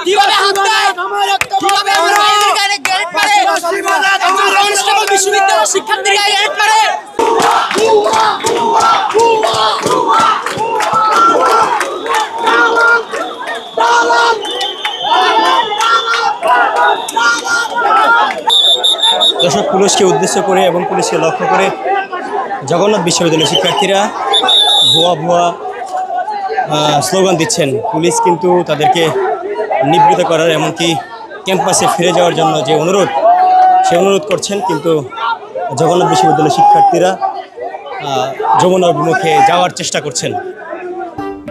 কিভাবে হাত দেয়, কিভাবে আমার ভাইদের গায়ে গ্রেনেড মারে, আমার কনস্টেবল বিশ্ববিদ্যালয়ের শিক্ষার্থীর গায়ে গ্রেনেড মারে। দর্শক, পুলিশকে উদ্দেশ্য করে এবং পুলিশকে লক্ষ্য করে জগন্নাথ বিশ্ববিদ্যালয়ের শিক্ষার্থীরা ভুয়া ভুয়া স্লোগান দিচ্ছেন। পুলিশ কিন্তু তাদেরকে নিবৃত করার, এমনকি ক্যাম্পাসে ফিরে যাওয়ার জন্য যে অনুরোধ, সে অনুরোধ করছেন, কিন্তু জগন্নাথ বিশ্ববিদ্যালয়ের শিক্ষার্থীরা যমুনা অভিমুখে যাওয়ার চেষ্টা করছেন।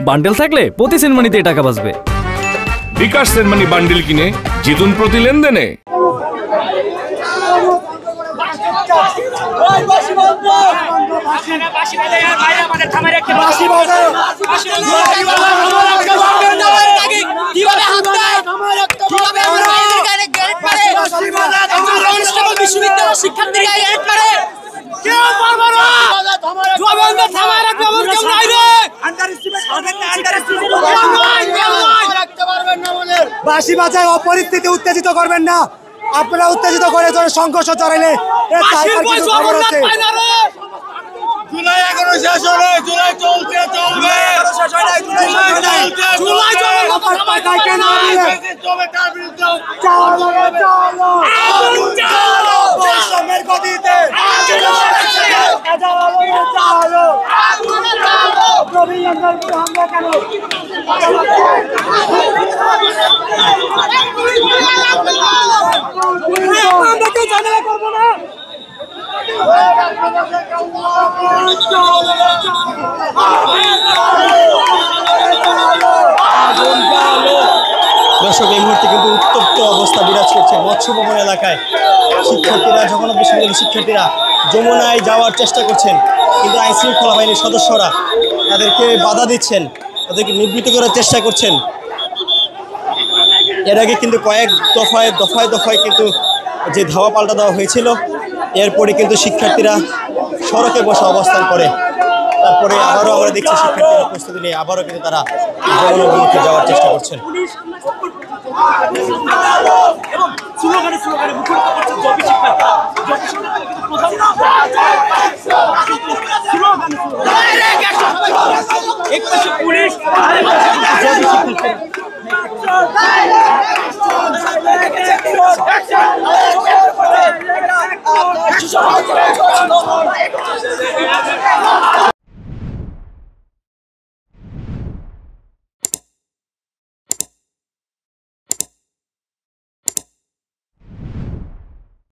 বান্ডেল থাকলে প্রতি সেনমানিতে টাকা বাঁচবে। বিকাশ সেনমানি বান্ডেল কিনে জিতুন প্রতি লেনদেনে। কিভাবে হাত দেয়, কিভাবে আমার ভাইদের গায়ে গ্রেনেড মারে, আমার কনস্টেবল বিশ্ববিদ্যালয়ের শিক্ষার্থীর গায়ে গ্রেনেড মারে। কেউ পারবে না, জবানকে থামায় রাখবে এমন কেউ নাই রে। বাঁশি বাজায় অপরিস্থিতি উত্তেজিত করবেন না। আপনারা উত্তেজিত করে সংঘর্ষ চড়াইলে খবর আছে। জুলাই 11 শেষ হবে, জুলাই চলছে, চলবে, জুলাই করবো না। দর্শক, এই মুহূর্তে কিন্তু উত্তপ্ত অবস্থা বিরাজ করছে মৎস্য ভবন এলাকায়। শিক্ষার্থীরা, জগন্নাথ বিশ্ববিদ্যালয়ের শিক্ষার্থীরা যমুনায় যাওয়ার চেষ্টা করছেন, কিন্তু আইনশৃঙ্খলা বাহিনীর সদস্যরা তাদেরকে বাধা দিচ্ছেন, তাদেরকে নিবৃত্ত করার চেষ্টা করছেন। এর আগে কিন্তু কয়েক দফায় দফায় কিন্তু যে ধাওয়া পাল্টা দেওয়া হয়েছিল, এরপরে কিন্তু শিক্ষার্থীরা সড়কে বসে অবস্থান করে। তারপরে আবারও আমরা দেখছি শিক্ষার্থীরা প্রস্তুতি নিয়ে আবারও কিন্তু তারা যমুনা অভিমুখে যাওয়ার চেষ্টা করছেন।